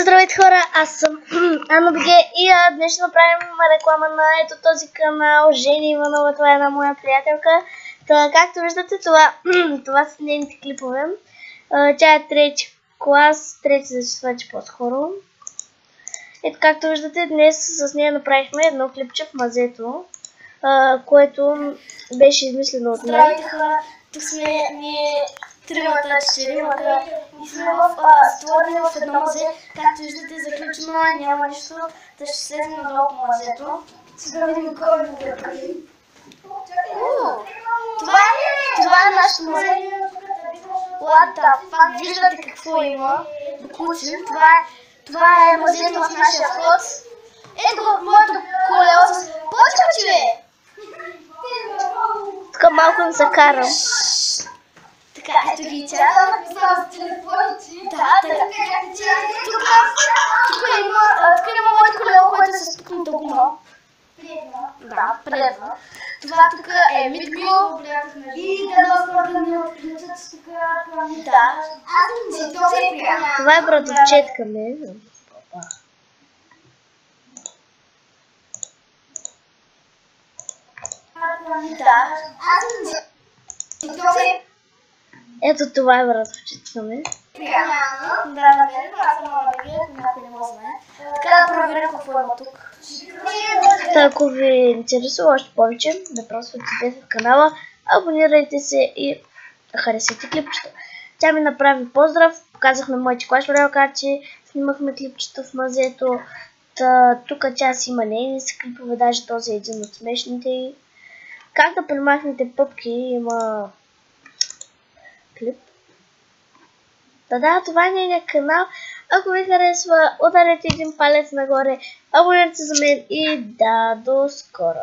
Здравейте хора, аз съм АнаБГ и днес ще направим реклама на ето този канал. Жени Иванова, това е една моя приятелка. Както виждате, това са нейните клипове. Тя е трети клас, трети зачисвач по-скоро. Ето както виждате, днес с нея направихме едно клипче в мазето, което беше измислено от мен. Здравейте хора, тук сме ние тримата, четиримата и сме затворени в едно мазе. Както виждате, заключено е, няма нищо, да ще слезем надолу по мазето. За да видим кой е вътре. Това е нашето мазе. What the fuck, виждате какво има. Това е мазето в нашия вход. Ето го моето колело с почвачи, бе! Тук малко не се карам. Така, ето ги тя. Да, тук има моето колело, което е с пукната гума. Да, предна. Това тук е Митбил. И да скоро да ни отключат тук. Да. Това е братовчетка ми. Да. Ето това е братовчетка ми. Да, аз съм АнаБГ, някой не го знае. Така да проверя какво има тук. Ако ви интересува още повече, не просто отидете в канала, абонирайте се и харесайте клипчета. Тя ми направи поздрав, показах на моите Clash Royale карти, снимахме клипчета в мазето. Тук тя си има нейни си клипове, даже този е един от смешните. Как да премахнете пъпки, има клип. Да, това е нейният канал. Ако ви харесва, ударете един палец нагоре, абонирайте се за мен и до скоро!